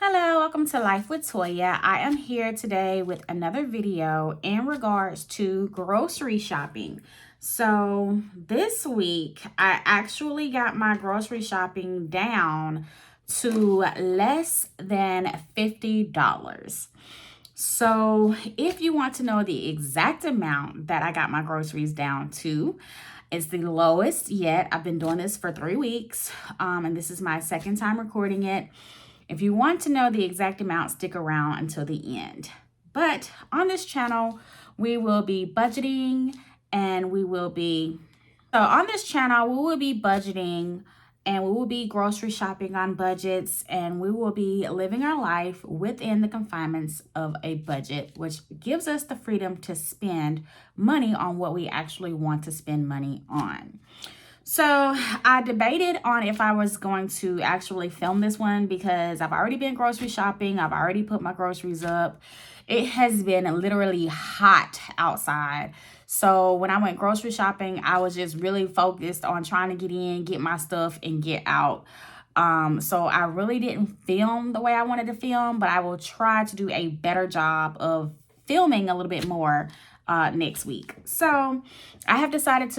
Hello, welcome to Life with Toya. I am here today with another video in regards to grocery shopping. So this week, I actually got my grocery shopping down to less than $50. So if you want to know the exact amount that I got my groceries down to, it's the lowest yet. I've been doing this for 3 weeks, and this is my second time recording it. If you want to know the exact amount, stick around until the end. But on this channel, we will be budgeting and we will be budgeting and we will be grocery shopping on budgets, and we will be living our life within the confinements of a budget, which gives us the freedom to spend money on what we actually want to spend money on. So I debated on if I was going to actually film this one because I've already been grocery shopping. I've already put my groceries up. It has been literally hot outside. So when I went grocery shopping, I was just really focused on trying to get in, get my stuff, and get out. So I really didn't film the way I wanted to film, but I will try to do a better job of filming a little bit more next week. So I have decided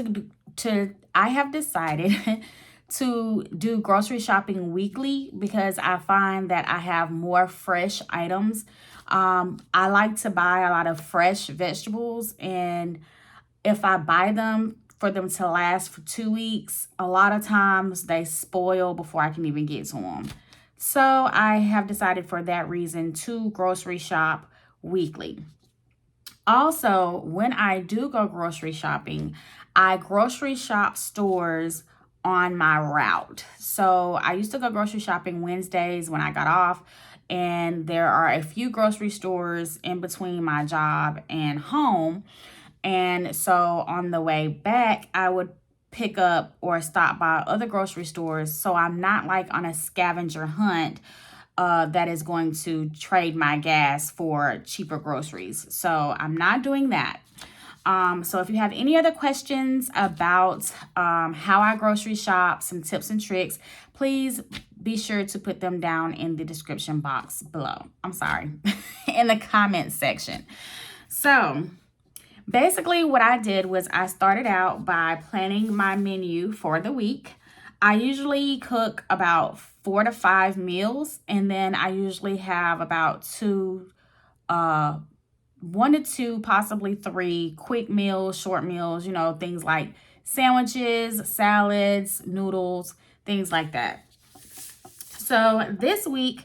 to do grocery shopping weekly because I find that I have more fresh items. I like to buy a lot of fresh vegetables, and if I buy them for them to last for 2 weeks, a lot of times they spoil before I can even get to them. So I have decided for that reason to grocery shop weekly. Also, when I do go grocery shopping, I grocery shop stores on my route. So I used to go grocery shopping Wednesdays when I got off, and there are a few grocery stores in between my job and home. And so on the way back, I would pick up or stop by other grocery stores. So I'm not like on a scavenger hunt that is going to trade my gas for cheaper groceries. So I'm not doing that. So if you have any other questions about how I grocery shop, some tips and tricks, please be sure to put them down in the description box below. I'm sorry, in the comment section. So basically what I did was I started out by planning my menu for the week. I usually cook about 4 to 5 meals, and then I usually have about 1 to 2, possibly 3 quick meals, short meals, things like sandwiches, salads, noodles, things like that. So this week,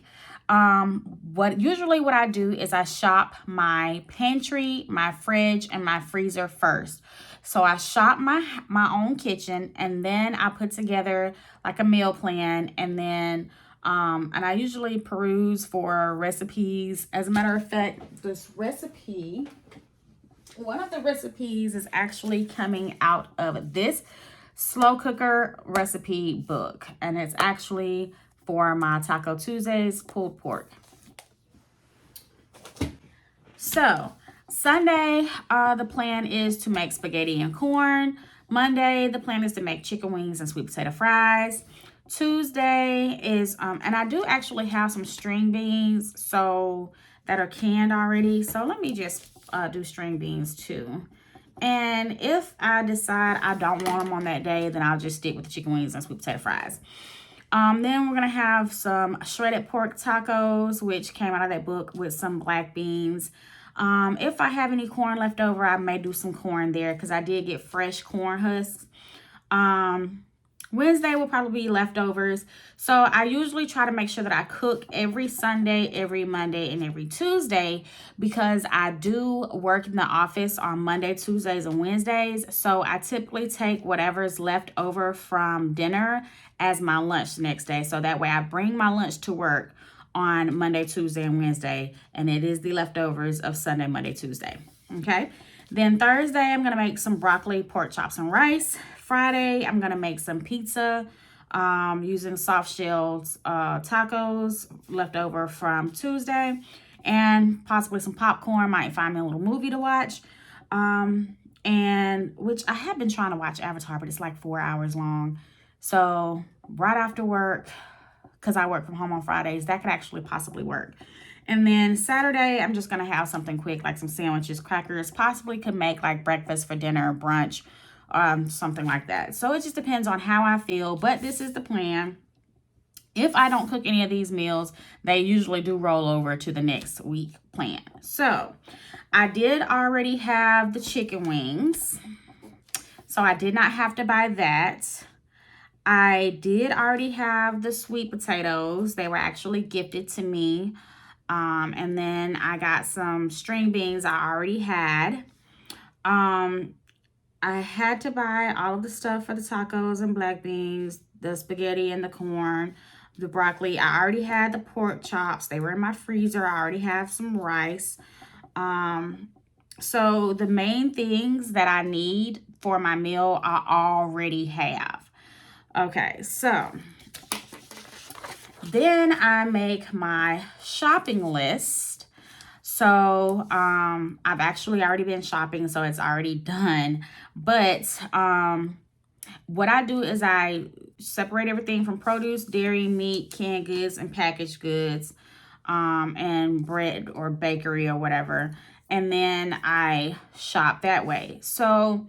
what I do is I shop my pantry, my fridge, and my freezer first. So I shop my own kitchen, and then I put together like a meal plan, and then and I usually peruse for recipes. As a matter of fact, one of the recipes is actually coming out of this slow cooker recipe book, and it's actually for my Taco Tuesdays pulled pork. So Sunday, the plan is to make spaghetti and corn. Monday, the plan is to make chicken wings and sweet potato fries. Tuesday is, and I do actually have some string beans that are canned already. So let me just do string beans too. And if I decide I don't want them on that day, then I'll just stick with the chicken wings and sweet potato fries. Then we're going to have some shredded pork tacos, which came out of that book, with some black beans. If I have any corn left over, I may do some corn there because I did get fresh corn husks. Wednesday will probably be leftovers. So I usually try to make sure that I cook every Sunday, every Monday, and every Tuesday because I do work in the office on Monday, Tuesdays, and Wednesdays. So I typically take whatever's left over from dinner as my lunch the next day. So that way I bring my lunch to work on Monday, Tuesday, and Wednesday, and it is the leftovers of Sunday, Monday, Tuesday. Okay. Then Thursday, I'm going to make some broccoli, pork chops, and rice. Friday, I'm going to make some pizza using soft-shelled tacos left over from Tuesday, and possibly some popcorn. Might find me a little movie to watch, and which I have been trying to watch Avatar, but it's like 4 hours long. So right after work, because I work from home on Fridays, that could actually possibly work. And then Saturday, I'm just going to have something quick, like some sandwiches, crackers, possibly could make like breakfast for dinner or brunch, something like that. So it just depends on how I feel, but this is the plan. If I don't cook any of these meals, they usually do roll over to the next week plan. So I did already have the chicken wings, so I did not have to buy that. I did already have the sweet potatoes. They were actually gifted to me. And then I got some string beans I already had. I had to buy all of the stuff for the tacos and black beans, the spaghetti and the corn, the broccoli. I already had the pork chops. They were in my freezer. I already have some rice. So the main things that I need for my meal, I already have. Okay, so then I make my shopping list. So I've actually already been shopping, so it's already done. But what I do is I separate everything from produce, dairy, meat, canned goods, and packaged goods, and bread or bakery or whatever. And then I shop that way. So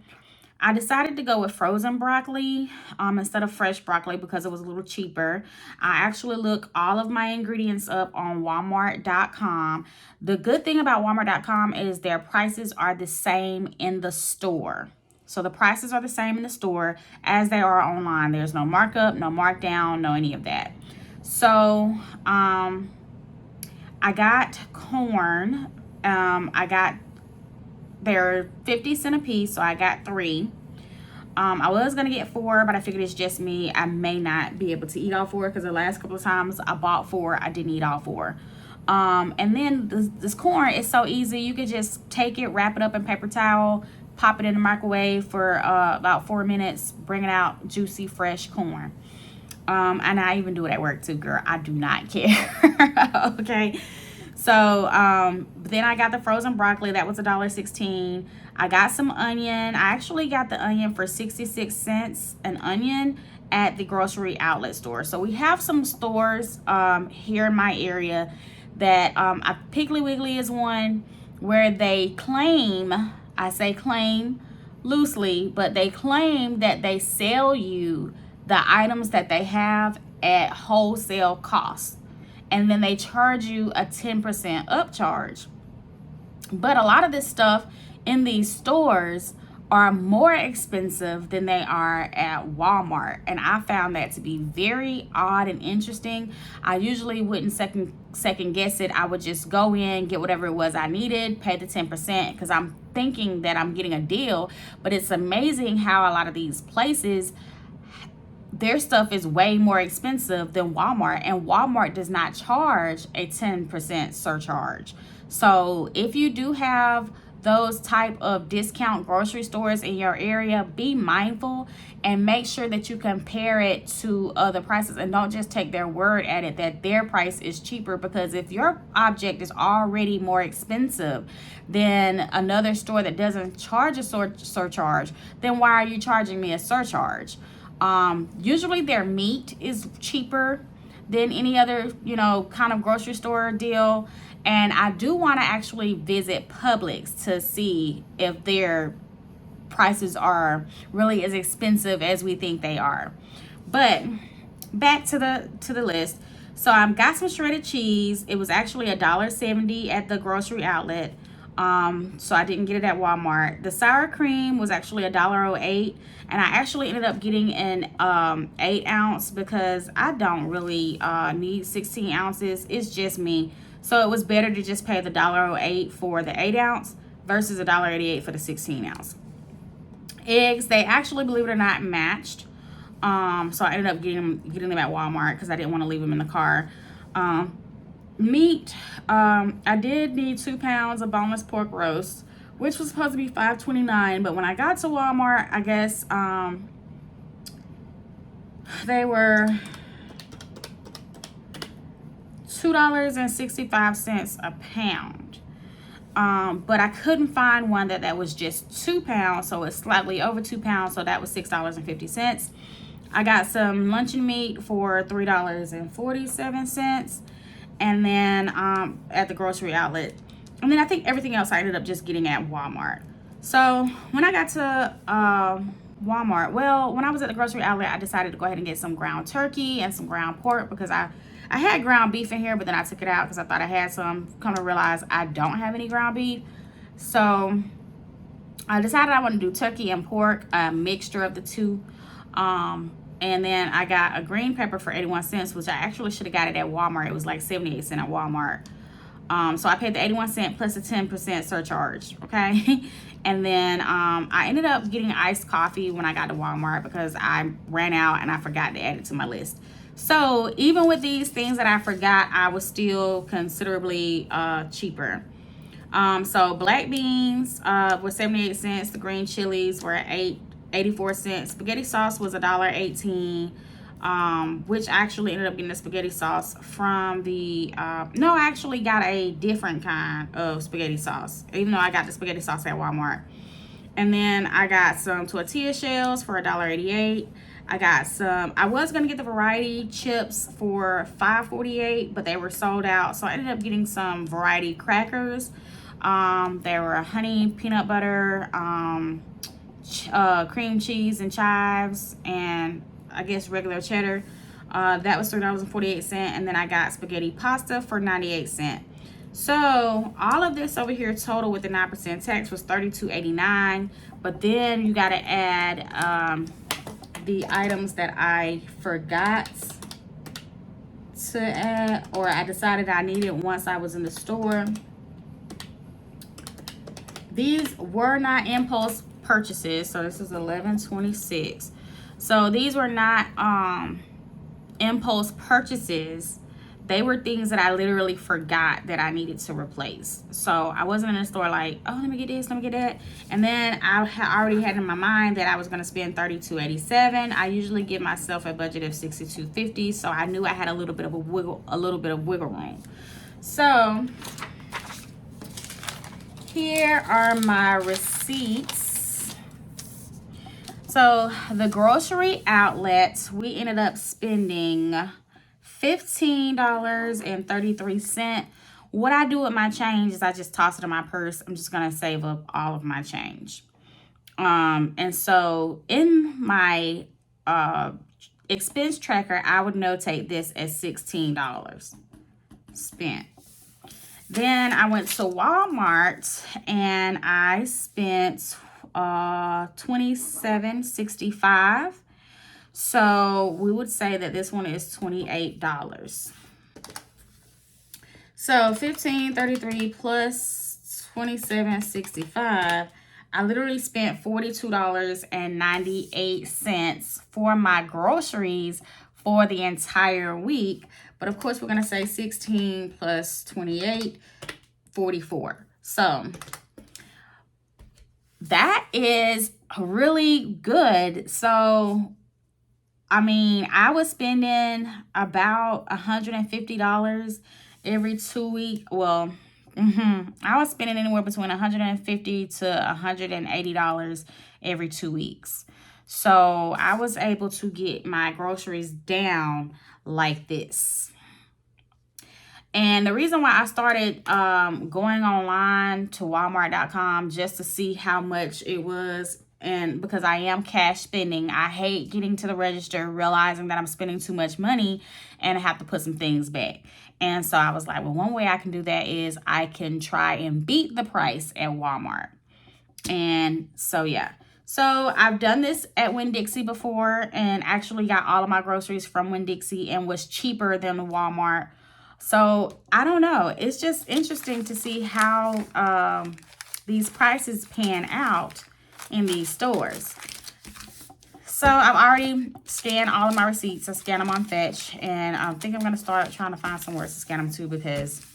I decided to go with frozen broccoli instead of fresh broccoli because it was a little cheaper. I actually look all of my ingredients up on Walmart.com. The good thing about Walmart.com is their prices are the same in the store. So the prices are the same in the store as they are online. There's no markup, no markdown, no any of that. So I got corn. They're 50 cents a piece, so I got 3. I was going to get 4, but I figured it's just me. I may not be able to eat all 4 because the last couple of times I bought 4, I didn't eat all 4. And then this corn is so easy. You could just take it, wrap it up in paper towel, pop it in the microwave for about 4 minutes, bring it out, juicy, fresh corn. And I even do it at work too, girl. I do not care. Okay. So then I got the frozen broccoli. That was $1.16. I got some onion. I actually got the onion for 66 cents an onion at the grocery outlet store. So we have some stores here in my area that Piggly Wiggly is one where they claim, I say claim loosely, but they claim that they sell you the items that they have at wholesale cost. And then they charge you a 10% upcharge. But a lot of this stuff in these stores are more expensive than they are at Walmart. And I found that to be very odd and interesting. I usually wouldn't second guess it. I would just go in, get whatever it was I needed, pay the 10% because I'm thinking that I'm getting a deal. But it's amazing how a lot of these places, their stuff is way more expensive than Walmart, and Walmart does not charge a 10% surcharge. So if you do have those type of discount grocery stores in your area, be mindful and make sure that you compare it to other prices and don't just take their word at it that their price is cheaper, because if your object is already more expensive than another store that doesn't charge a surcharge, then why are you charging me a surcharge? Usually their meat is cheaper than any other, kind of grocery store deal. And I do want to actually visit Publix to see if their prices are really as expensive as we think they are. But back to the list. So I've got some shredded cheese. It was actually $1.70 at the grocery outlet. So I didn't get it at Walmart. The sour cream was actually $1.08, and I actually ended up getting an 8 ounce because I don't really need 16 ounces. It's just me. So it was better to just pay the $1.08 for the 8 ounce versus $1.88 for the 16 ounce. Eggs, they actually, believe it or not, matched. So I ended up getting them at Walmart because I didn't want to leave them in the car. Meat, I did need 2 pounds of boneless pork roast, which was supposed to be $5.29, but when I got to Walmart, I guess they were $2.65 a pound. But I couldn't find one that was just 2 pounds, so it's slightly over 2 pounds, so that was $6.50. I got some luncheon meat for $3.47. And then at the grocery outlet. And then I think everything else I ended up just getting at Walmart. So when I got to Walmart, well, when I was at the grocery outlet, I decided to go ahead and get some ground turkey and some ground pork because I had ground beef in here, but then I took it out because I thought I had some. Come to realize I don't have any ground beef. So I decided I want to do turkey and pork, a mixture of the two. And then I got a green pepper for 81 cents, which I actually should have got it at Walmart. It was like 78 cents at Walmart. So I paid the 81 cent plus a 10% surcharge, okay? And then I ended up getting iced coffee when I got to Walmart because I ran out and I forgot to add it to my list. So even with these things that I forgot, I was still considerably cheaper. So black beans were 78 cents. The green chilies were 84 cents. Spaghetti sauce was $1.18. Which I actually ended up getting the spaghetti sauce from the, no, I actually got a different kind of spaghetti sauce, even though I got the spaghetti sauce at Walmart. And then I got some tortilla shells for $1.88. I got some, I was going to get the variety chips for $5.48, but they were sold out. So I ended up getting some variety crackers. They were honey, peanut butter, cream cheese and chives, and I guess regular cheddar. That was $3.48. And then I got spaghetti pasta for 98 cents. So all of this over here total with the 9% tax was $32.89. But then you got to add the items that I forgot to add, or I decided I needed once I was in the store. These were not impulse purchases. So this is $11.26. So these were not impulse purchases. They were things that I literally forgot that I needed to replace. So I wasn't in the store like, oh, let me get this, let me get that. And then I already had in my mind that I was going to spend $32.87. I usually give myself a budget of $62.50. So I knew I had a little bit of wiggle room. So here are my receipts. So the grocery outlet, we ended up spending $15.33. What I do with my change is I just toss it in my purse. I'm just going to save up all of my change. And so in my expense tracker, I would notate this as $16 spent. Then I went to Walmart and I spent $27.65. So we would say that this one is $28. So $15.33 plus $27.65. I literally spent $42.98 for my groceries for the entire week. But of course, we're going to say 16 plus 28, 44. So that is really good. So I mean, I was spending about $150 every 2 weeks. Well, I was spending anywhere between $150 to $180 every 2 weeks. So I was able to get my groceries down like this. And the reason why I started going online to Walmart.com just to see how much it was, and because I am cash spending, I hate getting to the register, realizing that I'm spending too much money and I have to put some things back. And so I was like, well, one way I can do that is I can try and beat the price at Walmart. And so, yeah. So I've done this at Winn-Dixie before and actually got all of my groceries from Winn-Dixie and was cheaper than the Walmart. So I don't know. It's just interesting to see how these prices pan out in these stores. So I've already scanned all of my receipts. I scan them on Fetch, and I think I'm going to start trying to find somewhere to scan them too, because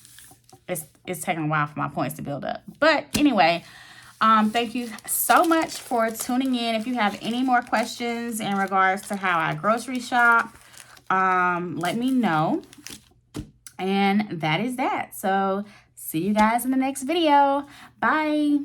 it's taking a while for my points to build up. But anyway, thank you so much for tuning in. If you have any more questions in regards to how I grocery shop, let me know. And that is that. So see you guys in the next video. Bye.